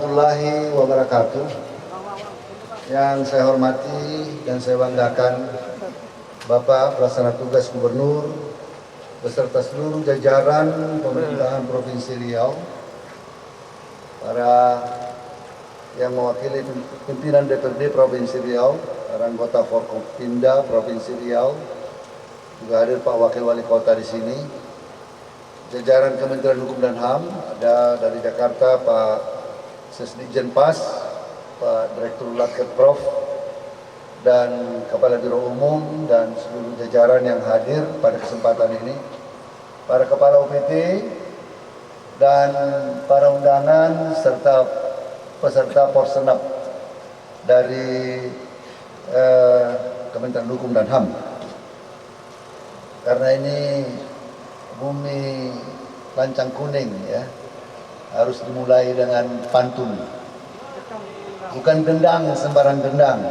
Warahmatullahi wabarakatuh. Yang saya hormati dan saya banggakan Bapak Pelaksana Tugas Gubernur beserta seluruh jajaran pemerintahan Provinsi Riau, para yang mewakili pimpinan DPRD Provinsi Riau, para anggota Forkopimda Provinsi Riau, juga hadir Pak Wakil Wali Kota di sini, jajaran Kementerian Hukum dan HAM, ada dari Jakarta Pak Sesdikjen Pas, Pak Direktur Latker Prof, dan Kepala Biro Umum dan seluruh jajaran yang hadir pada kesempatan ini, para Kepala UPT dan para undangan serta peserta Porsenap dari Kementerian Hukum dan HAM. Karena ini bumi lancang kuning ya, harus dimulai dengan pantun. Bukan gendang sembarang gendang,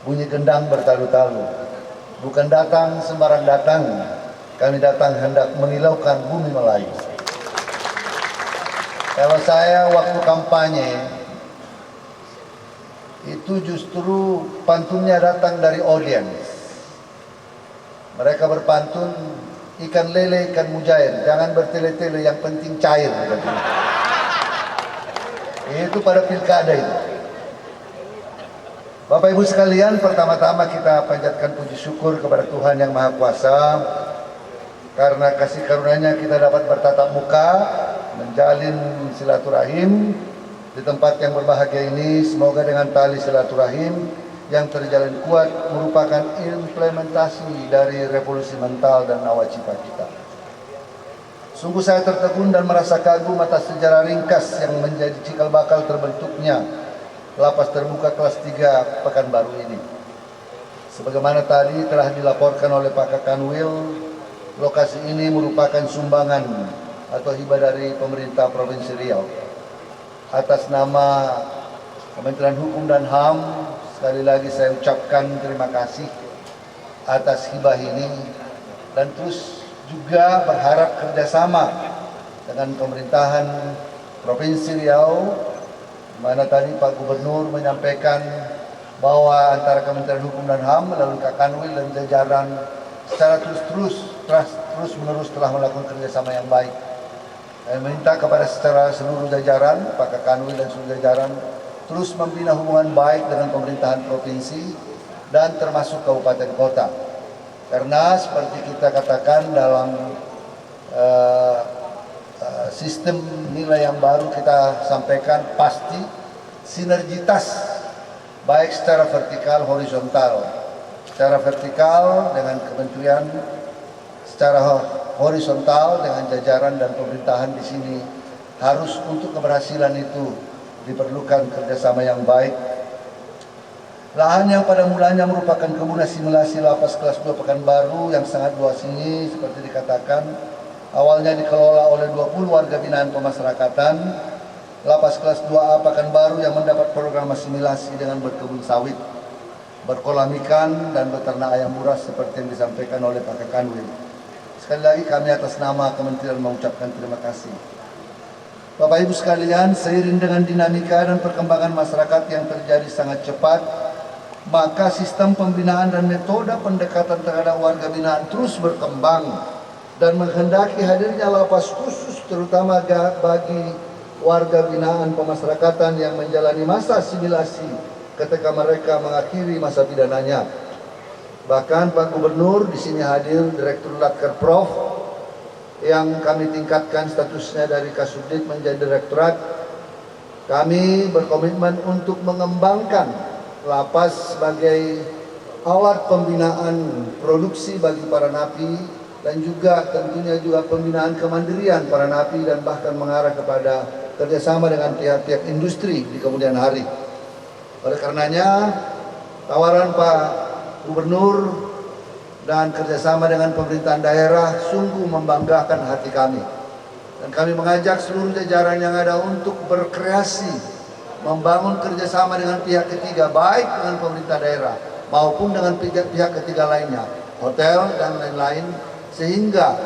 bunyi gendang bertalu-talu. Bukan datang sembarang datang, kami datang hendak menilaukan bumi Melayu. Kalau saya waktu kampanye itu justru pantunnya datang dari audiens. Mereka berpantun, ikan lele, ikan mujair, jangan bertele-tele, yang penting cair. Itu pada pilkada itu. Bapak Ibu sekalian, pertama-tama kita panjatkan puji syukur kepada Tuhan Yang Maha Kuasa karena kasih karunia-Nya kita dapat bertatap muka, menjalin silaturahim di tempat yang berbahagia ini. Semoga dengan tali silaturahim yang terjalin kuat merupakan implementasi dari revolusi mental dan nawacita kita. Sungguh saya tertegun dan merasa kagum atas sejarah ringkas yang menjadi cikal bakal terbentuknya lapas terbuka kelas 3 Pekanbaru ini. Sebagaimana tadi telah dilaporkan oleh Pak Kakanwil, lokasi ini merupakan sumbangan atau hibah dari pemerintah Provinsi Riau. Atas nama Kementerian Hukum dan HAM, sekali lagi saya ucapkan terima kasih atas hibah ini, dan terus juga berharap kerjasama dengan pemerintahan Provinsi Riau, mana tadi Pak Gubernur menyampaikan bahwa antara Kementerian Hukum dan HAM melalui Kak Kanwil dan jajaran secara terus menerus telah melakukan kerjasama yang baik. Saya minta kepada secara seluruh jajaran, Pak Kak Kanwil dan seluruh jajaran terus membina hubungan baik dengan pemerintahan provinsi dan termasuk kabupaten kota. Karena seperti kita katakan dalam sistem nilai yang baru kita sampaikan, pasti sinergitas baik secara vertikal horizontal. Secara vertikal dengan kementerian, secara horizontal dengan jajaran dan pemerintahan di sini, harus untuk keberhasilan itu diperlukan kerjasama yang baik. Lahan yang pada mulanya merupakan kebun asimilasi lapas kelas 2 Pekanbaru yang sangat luas ini, seperti dikatakan, awalnya dikelola oleh 20 warga binaan pemasyarakatan lapas kelas 2A Pekanbaru yang mendapat program asimilasi dengan berkebun sawit, berkolam ikan, dan beternak ayam buras seperti yang disampaikan oleh Pak Kakanwil. Sekali lagi kami atas nama Kementerian mengucapkan terima kasih. Bapak Ibu sekalian, seiring dengan dinamika dan perkembangan masyarakat yang terjadi sangat cepat, maka sistem pembinaan dan metode pendekatan terhadap warga binaan terus berkembang dan menghendaki hadirnya lapas khusus terutama bagi warga binaan pemasyarakatan yang menjalani masa asimilasi ketika mereka mengakhiri masa pidananya. Bahkan Pak Gubernur di sini hadir, Direktur Latker Prof, yang kami tingkatkan statusnya dari Kasubdit menjadi Direktorat. Kami berkomitmen untuk mengembangkan lapas sebagai alat pembinaan produksi bagi para napi, dan juga tentunya juga pembinaan kemandirian para napi, dan bahkan mengarah kepada kerjasama dengan pihak-pihak industri di kemudian hari. Oleh karenanya, tawaran Pak Gubernur dan kerjasama dengan pemerintahan daerah sungguh membanggakan hati kami. Dan kami mengajak seluruh jajaran yang ada untuk berkreasi, membangun kerjasama dengan pihak ketiga, baik dengan pemerintah daerah maupun dengan pihak ketiga lainnya, hotel dan lain-lain, sehingga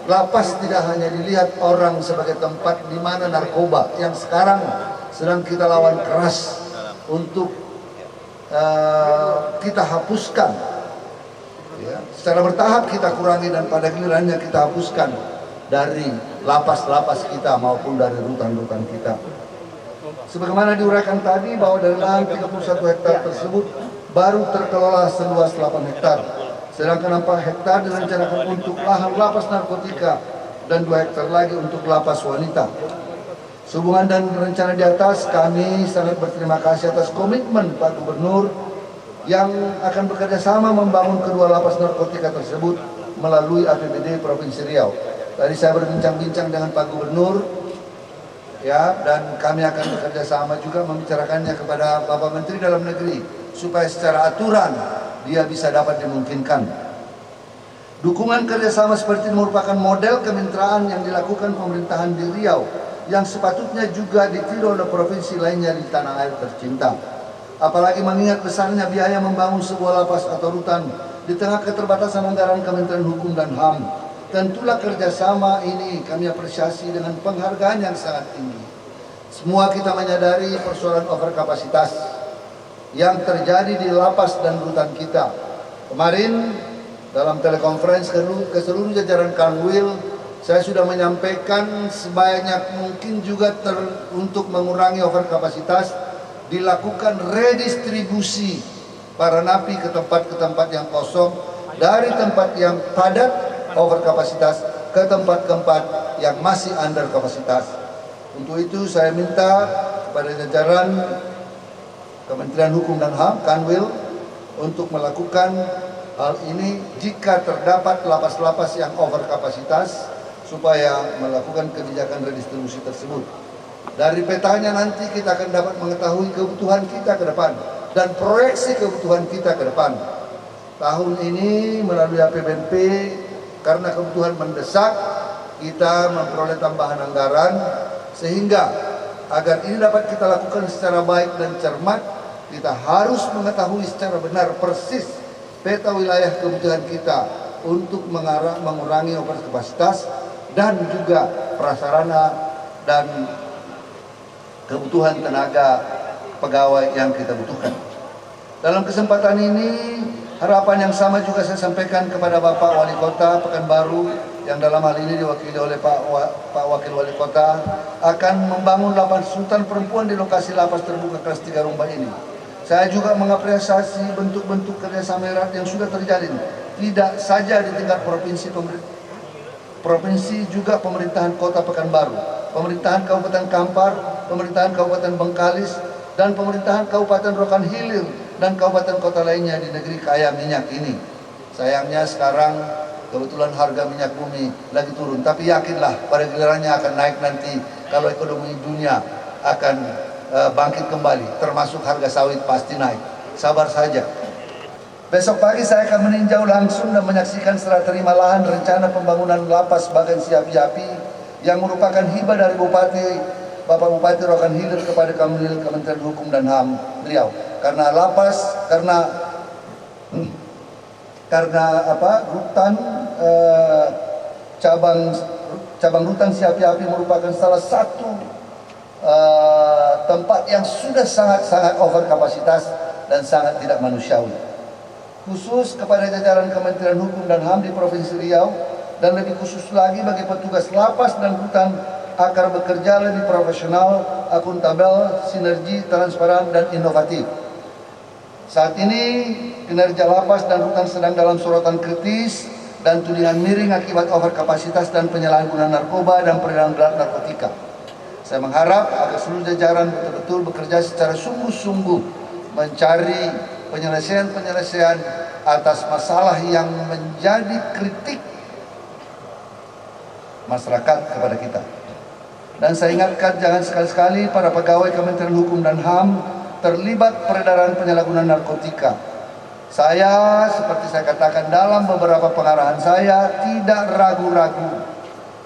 lapas tidak hanya dilihat orang sebagai tempat di mana narkoba yang sekarang sedang kita lawan keras untuk kita hapuskan, ya, secara bertahap kita kurangi dan pada gilirannya kita hapuskan dari lapas-lapas kita maupun dari rutan-rutan kita. Sebagaimana diuraikan tadi bahwa dari lahan 31 hektar tersebut baru terkelola seluas 8 hektar, sedangkan 4 hektar direncanakan untuk lahan lapas narkotika dan 2 hektar lagi untuk lapas wanita. Sehubungan dan rencana di atas, kami sangat berterima kasih atas komitmen Pak Gubernur yang akan bekerja sama membangun kedua lapas narkotika tersebut melalui APBD Provinsi Riau. Tadi saya berbincang-bincang dengan Pak Gubernur, ya, dan kami akan bekerja sama juga membicarakannya kepada Bapak Menteri Dalam Negeri supaya secara aturan dia bisa dapat dimungkinkan. Dukungan kerjasama seperti ini merupakan model kemitraan yang dilakukan pemerintahan di Riau yang sepatutnya juga ditiru oleh provinsi lainnya di tanah air tercinta. Apalagi mengingat besarnya biaya membangun sebuah lapas atau rutan di tengah keterbatasan anggaran Kementerian Hukum dan HAM. Tentulah kerjasama ini kami apresiasi dengan penghargaan yang sangat tinggi. Semua kita menyadari persoalan overkapasitas yang terjadi di lapas dan rutan kita. Kemarin dalam telekonferensi ke seluruh jajaran Kanwil, saya sudah menyampaikan sebanyak mungkin juga untuk mengurangi overkapasitas dilakukan redistribusi para napi ke tempat yang kosong dari tempat yang padat overkapasitas ke tempat-tempat yang masih under kapasitas. Untuk itu saya minta kepada jajaran Kementerian Hukum dan HAM, Kanwil, untuk melakukan hal ini jika terdapat lapas-lapas yang overkapasitas supaya melakukan kebijakan redistribusi tersebut. Dari petanya nanti kita akan dapat mengetahui kebutuhan kita ke depan dan proyeksi kebutuhan kita ke depan. Tahun ini melalui APBNP, karena kebutuhan mendesak, kita memperoleh tambahan anggaran sehingga agar ini dapat kita lakukan secara baik dan cermat, kita harus mengetahui secara benar persis peta wilayah kebutuhan kita untuk mengurangi overkapasitas dan juga prasarana dan kebutuhan tenaga pegawai yang kita butuhkan. Dalam kesempatan ini, harapan yang sama juga saya sampaikan kepada Bapak Wali Kota Pekanbaru yang dalam hal ini diwakili oleh Pak Wakil Wali Kota akan membangun lapas rutan perempuan di lokasi lapas terbuka kelas 3 Rumbai ini. Saya juga mengapresiasi bentuk-bentuk kerjasama erat yang sudah terjalin, tidak saja di tingkat provinsi juga pemerintahan Kota Pekanbaru, pemerintahan Kabupaten Kampar, pemerintahan Kabupaten Bengkalis, dan pemerintahan Kabupaten Rokan Hilir dan kabupaten kota lainnya di negeri kaya minyak ini. Sayangnya sekarang kebetulan harga minyak bumi lagi turun, tapi yakinlah pada gilirannya akan naik nanti kalau ekonomi dunia akan bangkit kembali, termasuk harga sawit pasti naik. Sabar saja. Besok pagi saya akan meninjau langsung dan menyaksikan serah terima lahan rencana pembangunan lapas Bagan Siapi-Api yang merupakan hibah dari Bapak Bupati Rokan Hilir kepada Kementerian Hukum dan HAM Riau. Karena lapas, rutan cabang rutan Siapi-Api merupakan salah satu tempat yang sudah sangat overkapasitas dan sangat tidak manusiawi. Khusus kepada jajaran Kementerian Hukum dan HAM di Provinsi Riau dan lebih khusus lagi bagi petugas lapas dan rutan agar bekerja lebih profesional, akuntabel, sinergi, transparan, dan inovatif. Saat ini kinerja lapas dan rutan sedang dalam sorotan kritis dan tudingan miring akibat overkapasitas dan penyalahgunaan narkoba dan peredaran gelap narkotika. Saya mengharap agar seluruh jajaran betul-betul bekerja secara sungguh-sungguh mencari penyelesaian atas masalah yang menjadi kritik masyarakat kepada kita. Dan saya ingatkan jangan sekali-sekali para pegawai Kementerian Hukum dan HAM terlibat peredaran penyalahgunaan narkotika. Saya, seperti saya katakan dalam beberapa pengarahan saya, tidak ragu-ragu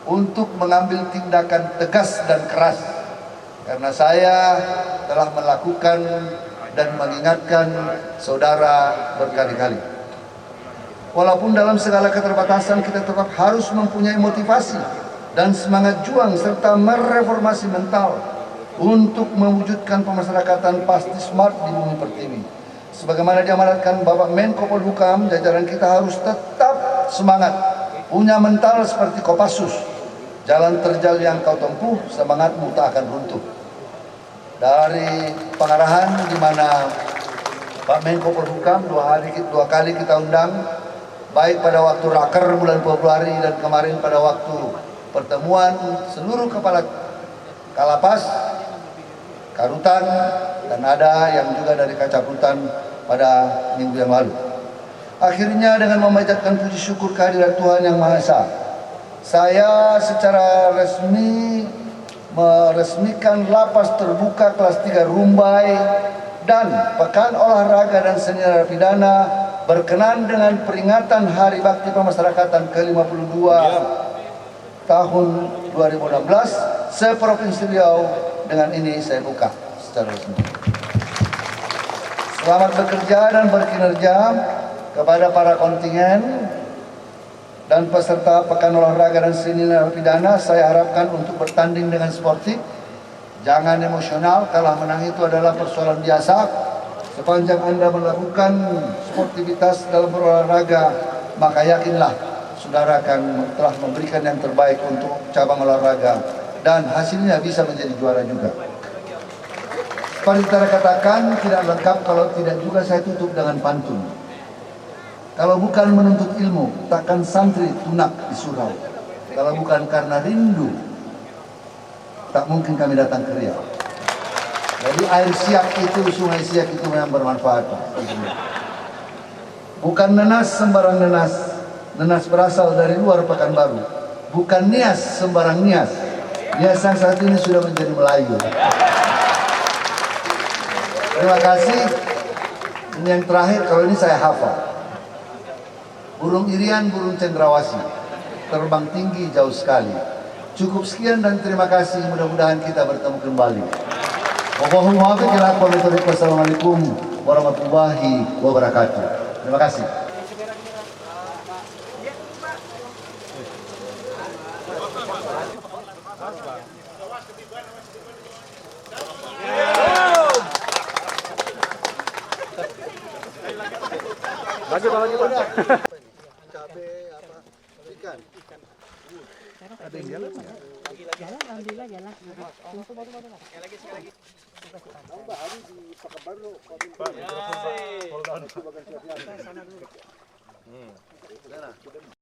untuk mengambil tindakan tegas dan keras. Karena saya telah melakukan dan mengingatkan saudara berkali-kali. Walaupun dalam segala keterbatasan kita tetap harus mempunyai motivasi dan semangat juang serta mereformasi mental, untuk mewujudkan pemasyarakatan pasti smart di bumi pertiwi. Sebagaimana diamanatkan Bapak Menko Polhukam, jajaran kita harus tetap semangat, punya mental seperti Kopassus. Jalan terjal yang kau tempuh, semangatmu tak akan runtuh. Dari pengarahan di mana Pak Menko Polhukam dua kali kita undang, baik pada waktu raker bulan Februari dan kemarin pada waktu pertemuan seluruh kepala Kalapas, Karutan, dan ada yang juga dari Kacaputan pada minggu yang lalu. Akhirnya dengan memanjatkan puji syukur kehadirat Tuhan Yang Maha Esa, saya secara resmi meresmikan lapas terbuka kelas 3 Rumbai dan Pekan Olahraga dan Seni Narapidana berkenan dengan peringatan Hari Bakti Pemasyarakatan ke-52 tahun 2016 seprovinsi Riau. Dengan ini saya buka secara resmi. Selamat bekerja dan berkinerja kepada para kontingen dan peserta Pekan Olahraga dan Seni Narapidana. Saya harapkan untuk bertanding dengan sportif, jangan emosional. Kalah menang itu adalah persoalan biasa. Sepanjang Anda melakukan sportivitas dalam berolahraga, maka yakinlah saudara akan telah memberikan yang terbaik untuk cabang olahraga dan hasilnya bisa menjadi juara juga. Seperti kita katakan, tidak lengkap kalau tidak juga saya tutup dengan pantun. Kalau bukan menuntut ilmu, takkan santri tunak di surau. Kalau bukan karena rindu, tak mungkin kami datang ke Riau. Jadi air Siak itu, sungai Siak itu memang bermanfaat. Bukan nenas sembarang nenas. Nenas berasal dari luar Pekanbaru. Bukan nias sembarang nias. Nias yang saat ini sudah menjadi Melayu. Terima kasih. Ini yang terakhir, kalau ini saya hafal. Burung irian, burung cendrawasih, terbang tinggi jauh sekali. Cukup sekian dan terima kasih. Mudah-mudahan kita bertemu kembali. Wassalamualaikum warahmatullahi wabarakatuh. Terima kasih. Maju Pak. Cabe apa? Ikan. Ada yang jalan nggak? Jalan, alhamdulillah jalan. Pak, mikrofon Pak. Hold on.